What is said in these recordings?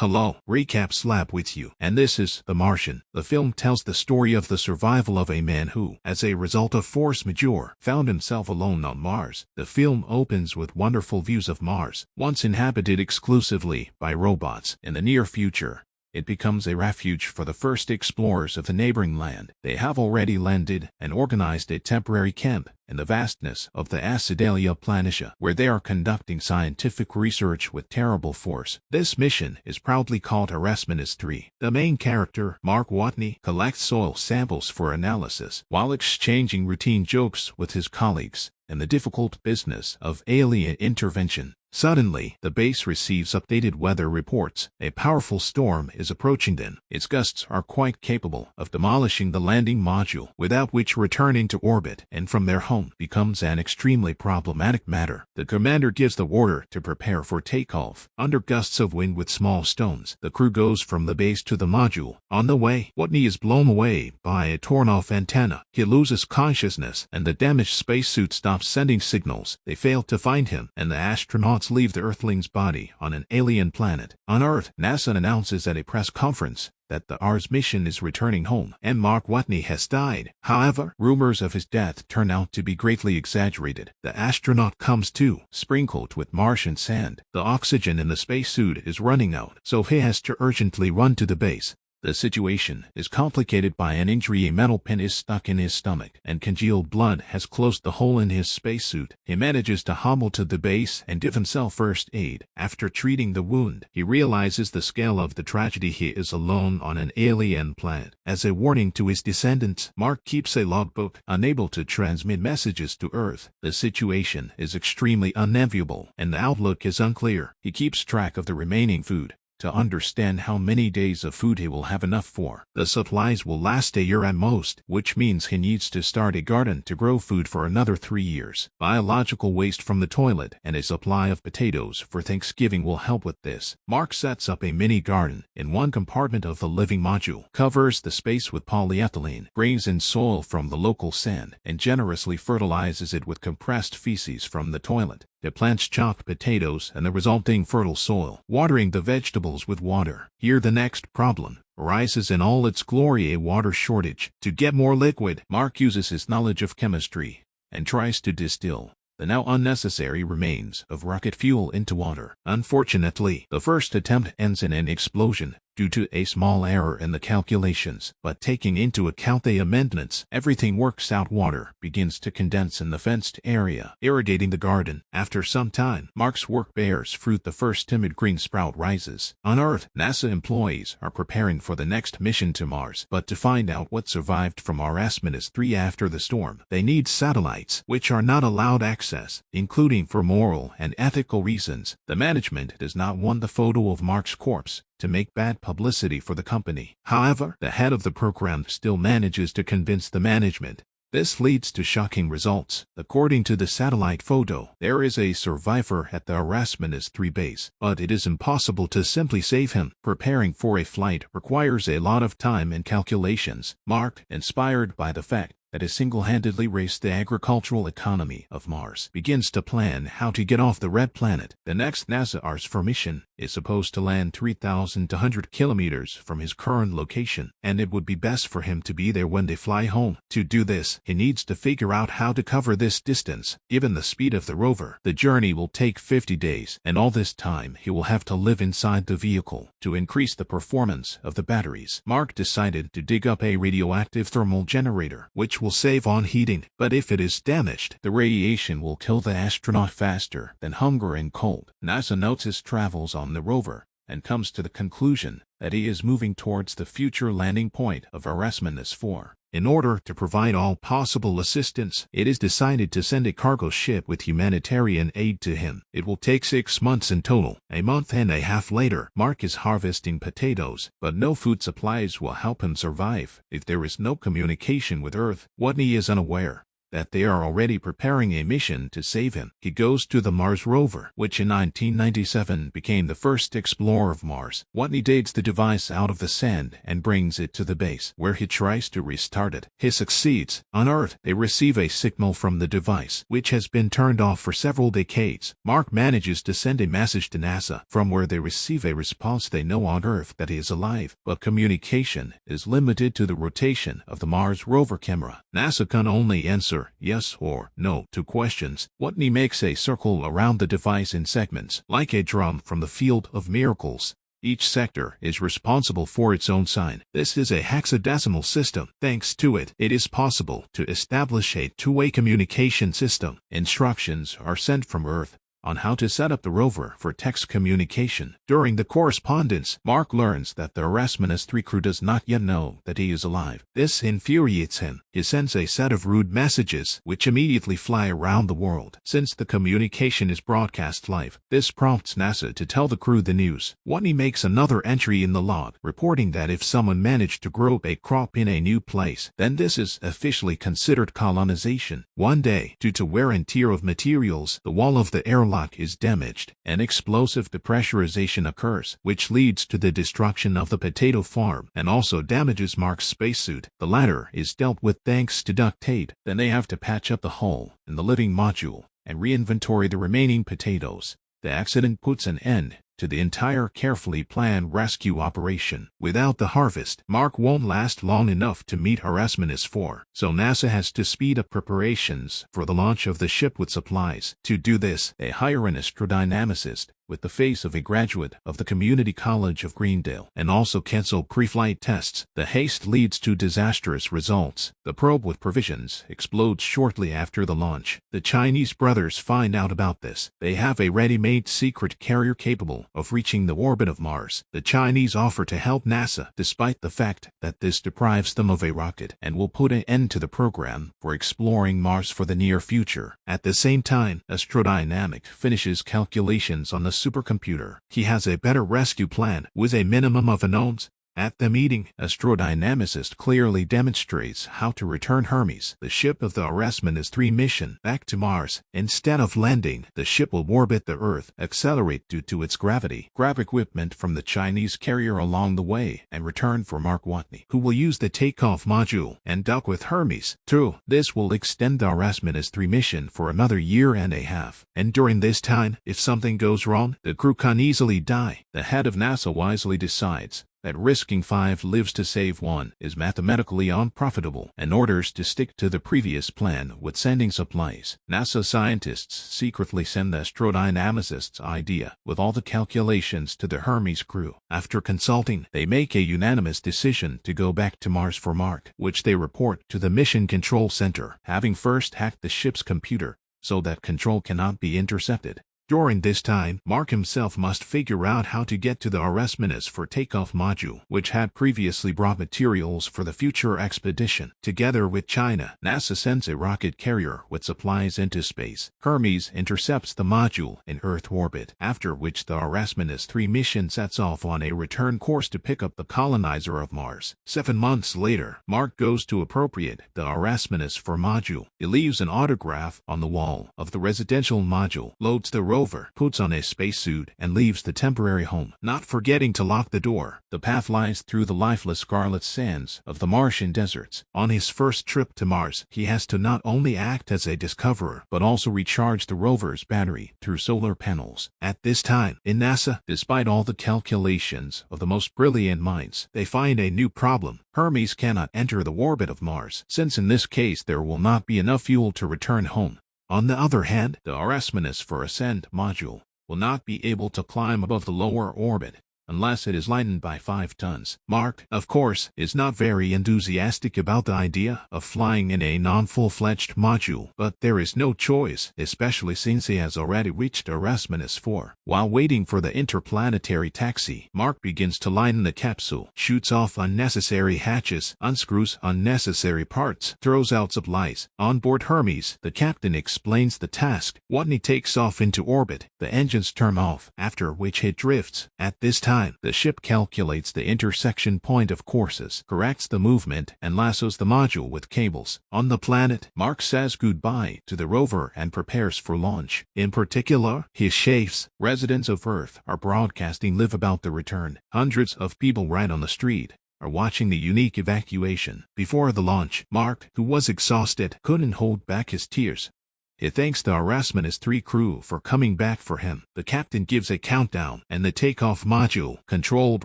Hello, Recap Slap with you, and this is The Martian. The film tells the story of the survival of a man who, as a result of force majeure, found himself alone on Mars. The film opens with wonderful views of Mars, once inhabited exclusively by robots. In the near future, it becomes a refuge for the first explorers of the neighboring land. They have already landed and organized a temporary camp in the vastness of the Acidalia Planitia, where they are conducting scientific research with terrible force. This mission is proudly called Arasminus 3. The main character, Mark Watney, collects soil samples for analysis, while exchanging routine jokes with his colleagues in the difficult business of alien intervention. Suddenly, the base receives updated weather reports. A powerful storm is approaching them. Its gusts are quite capable of demolishing the landing module, without which returning to orbit and from their home becomes an extremely problematic matter. The commander gives the order to prepare for takeoff. Under gusts of wind with small stones, the crew goes from the base to the module. On the way, Watney is blown away by a torn-off antenna. He loses consciousness, and the damaged spacesuit stops sending signals. They fail to find him, and the astronauts leave the Earthling's body on an alien planet. On Earth, NASA announces at a press conference that the Mars mission is returning home, and Mark Watney has died. However, rumors of his death turn out to be greatly exaggerated. The astronaut comes to, sprinkled with Martian sand. The oxygen in the spacesuit is running out, so he has to urgently run to the base. The situation is complicated by an injury. A metal pin is stuck in his stomach, and congealed blood has closed the hole in his spacesuit. He manages to hobble to the base and give himself first aid. After treating the wound, he realizes the scale of the tragedy. He is alone on an alien planet. As a warning to his descendants, Mark keeps a logbook, unable to transmit messages to Earth. The situation is extremely unenviable, and the outlook is unclear. He keeps track of the remaining food to understand how many days of food he will have enough for. The supplies will last a year at most, which means he needs to start a garden to grow food for another 3 years. Biological waste from the toilet and a supply of potatoes for Thanksgiving will help with this. Mark sets up a mini garden in one compartment of the living module, covers the space with polyethylene, brings in soil from the local sand, and generously fertilizes it with compressed feces from the toilet. The plants chop potatoes and the resulting fertile soil, watering the vegetables with water. Here the next problem arises in all its glory: a water shortage. To get more liquid, Mark uses his knowledge of chemistry and tries to distill the now unnecessary remains of rocket fuel into water. Unfortunately, the first attempt ends in an explosion due to a small error in the calculations, but taking into account the amendments, everything works out. Water begins to condense in the fenced area, irrigating the garden. After some time, Mark's work bears fruit. The first timid green sprout rises. On Earth, NASA employees are preparing for the next mission to Mars, but to find out what survived from Arasminus 3 after the storm, they need satellites, which are not allowed access, including for moral and ethical reasons. The management does not want the photo of Mark's corpse to make bad publicity for the company. However, the head of the program still manages to convince the management. This leads to shocking results. According to the satellite photo, there is a survivor at the Arasminus 3 base, but it is impossible to simply save him. Preparing for a flight requires a lot of time and calculations. Mark, inspired by the fact that has single-handedly raised the agricultural economy of Mars, begins to plan how to get off the red planet. The next NASA Mars mission is supposed to land 3,200 kilometers from his current location, and it would be best for him to be there when they fly home. To do this, he needs to figure out how to cover this distance. Given the speed of the rover, the journey will take 50 days, and all this time he will have to live inside the vehicle. To increase the performance of the batteries, Mark decided to dig up a radioactive thermal generator, which will save on heating, but if it is damaged, the radiation will kill the astronaut faster than hunger and cold. NASA notes his travels on the rover and comes to the conclusion that he is moving towards the future landing point of Arasminus 4. In order to provide all possible assistance, it is decided to send a cargo ship with humanitarian aid to him. It will take 6 months in total. A month and a half later, Mark is harvesting potatoes, but no food supplies will help him survive. If there is no communication with Earth, Watney is unaware that they are already preparing a mission to save him. He goes to the Mars rover, which in 1997 became the first explorer of Mars. Watney digs the device out of the sand and brings it to the base, where he tries to restart it. He succeeds. On Earth, they receive a signal from the device, which has been turned off for several decades. Mark manages to send a message to NASA, from where they receive a response. They know on Earth that he is alive, but communication is limited to the rotation of the Mars rover camera. NASA can only answer yes or no to questions. Watney makes a circle around the device in segments, like a drum from the field of miracles. Each sector is responsible for its own sign. This is a hexadecimal system. Thanks to it, it is possible to establish a two-way communication system. Instructions are sent from Earth on how to set up the rover for text communication. During the correspondence, Mark learns that the Arasmenes 3 crew does not yet know that he is alive. This infuriates him. He sends a set of rude messages, which immediately fly around the world. Since the communication is broadcast live, this prompts NASA to tell the crew the news. Watney makes another entry in the log, reporting that if someone managed to grow a crop in a new place, then this is officially considered colonization. One day, due to wear and tear of materials, the wall of the airlock is damaged, and explosive depressurization occurs, which leads to the destruction of the potato farm and also damages Mark's spacesuit. The latter is dealt with thanks to duct tape. Then they have to patch up the hole in the living module and re-inventory the remaining potatoes. The accident puts an end to the entire carefully planned rescue operation. Without the harvest, Mark won't last long enough to meet Arasmenes 4, so NASA has to speed up preparations for the launch of the ship with supplies. To do this, they hire an astrodynamicist with the face of a graduate of the Community College of Greendale, and also cancel pre-flight tests. The haste leads to disastrous results. The probe with provisions explodes shortly after the launch. The Chinese brothers find out about this. They have a ready-made secret carrier capable of reaching the orbit of Mars. The Chinese offer to help NASA, despite the fact that this deprives them of a rocket and will put an end to the program for exploring Mars for the near future. At the same time, Astrodynamic finishes calculations on the supercomputer. He has a better rescue plan with a minimum of unknowns. At the meeting, astrodynamicist clearly demonstrates how to return Hermes, the ship of the Arasmenes 3 mission, back to Mars. Instead of landing, the ship will orbit the Earth, accelerate due to its gravity, grab equipment from the Chinese carrier along the way, and return for Mark Watney, who will use the takeoff module and dock with Hermes. True, this will extend the Arasmenes 3 mission for another year and a half. And during this time, if something goes wrong, the crew can easily die. The head of NASA wisely decides that risking 5 lives to save 1 is mathematically unprofitable, and orders to stick to the previous plan with sending supplies. NASA scientists secretly send the astrodynamicist's idea with all the calculations to the Hermes crew. After consulting, they make a unanimous decision to go back to Mars for Mark, which they report to the Mission Control Center, having first hacked the ship's computer so that control cannot be intercepted. During this time, Mark himself must figure out how to get to the Arasmenes for takeoff module, which had previously brought materials for the future expedition. Together with China, NASA sends a rocket carrier with supplies into space. Hermes intercepts the module in Earth orbit, after which the Arasmenes 3 mission sets off on a return course to pick up the colonizer of Mars. 7 months later, Mark goes to appropriate the Arasmenes 4 module. He leaves an autograph on the wall of the residential module, loads the rover, puts on a spacesuit, and leaves the temporary home, not forgetting to lock the door. The path lies through the lifeless scarlet sands of the Martian deserts. On his first trip to Mars, he has to not only act as a discoverer, but also recharge the rover's battery through solar panels. At this time, in NASA, despite all the calculations of the most brilliant minds, they find a new problem. Hermes cannot enter the orbit of Mars, since in this case there will not be enough fuel to return home. On the other hand, the Arasmenes 4 Ascent module will not be able to climb above the lower orbit unless it is lightened by 5 tons. Mark, of course, is not very enthusiastic about the idea of flying in a non-full-fledged module, but there is no choice, especially since he has already reached Arasmenes 4. While waiting for the interplanetary taxi, Mark begins to lighten the capsule, shoots off unnecessary hatches, unscrews unnecessary parts, throws out supplies. On board Hermes, the captain explains the task. Watney takes off into orbit. The engines turn off, after which it drifts. At this time, time, the ship calculates the intersection point of courses, corrects the movement, and lassos the module with cables. On the planet, Mark says goodbye to the rover and prepares for launch. In particular, his chefs, residents of Earth, are broadcasting live about the return. Hundreds of people right on the street are watching the unique evacuation. Before the launch, Mark, who was exhausted, couldn't hold back his tears. He thanks the harassment his 3 crew for coming back for him. The captain gives a countdown, and the takeoff module, controlled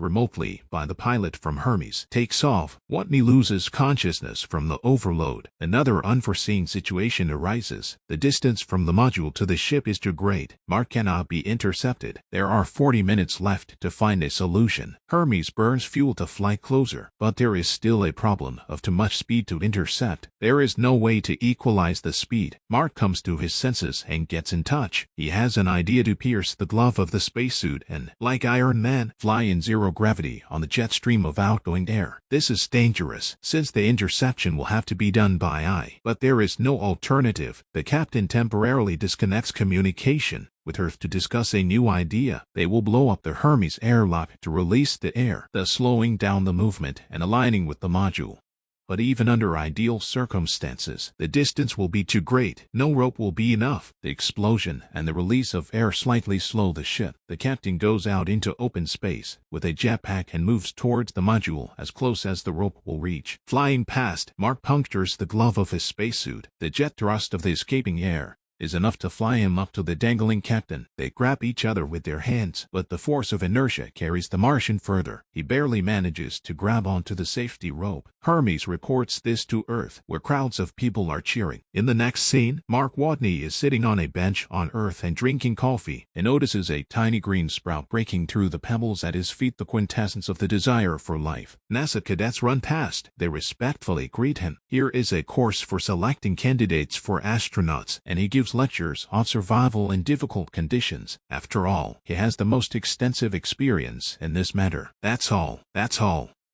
remotely by the pilot from Hermes, takes off. Watney loses consciousness from the overload. Another unforeseen situation arises. The distance from the module to the ship is too great. Mark cannot be intercepted. There are 40 minutes left to find a solution. Hermes burns fuel to fly closer, but there is still a problem of too much speed to intercept. There is no way to equalize the speed. Mark comes to his senses and gets in touch. He has an idea to pierce the glove of the spacesuit and, like Iron Man, fly in zero gravity on the jet stream of outgoing air. This is dangerous, since the interception will have to be done by eye. But there is no alternative. The captain temporarily disconnects communication with Earth to discuss a new idea. They will blow up the Hermes airlock to release the air, thus slowing down the movement and aligning with the module. But even under ideal circumstances, the distance will be too great. No rope will be enough. The explosion and the release of air slightly slow the ship. The captain goes out into open space with a jetpack and moves towards the module as close as the rope will reach. Flying past, Mark punctures the glove of his spacesuit. The jet thrust of the escaping air is enough to fly him up to the dangling captain. They grab each other with their hands, but the force of inertia carries the Martian further. He barely manages to grab onto the safety rope. Hermes reports this to Earth, where crowds of people are cheering. In the next scene, Mark Watney is sitting on a bench on Earth and drinking coffee, and notices a tiny green sprout breaking through the pebbles at his feet, the quintessence of the desire for life. NASA cadets run past. They respectfully greet him. Here is a course for selecting candidates for astronauts, and he gives lectures on survival in difficult conditions. After all, he has the most extensive experience in this matter. That's all.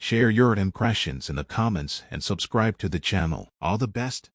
Share your impressions in the comments and subscribe to the channel. All the best.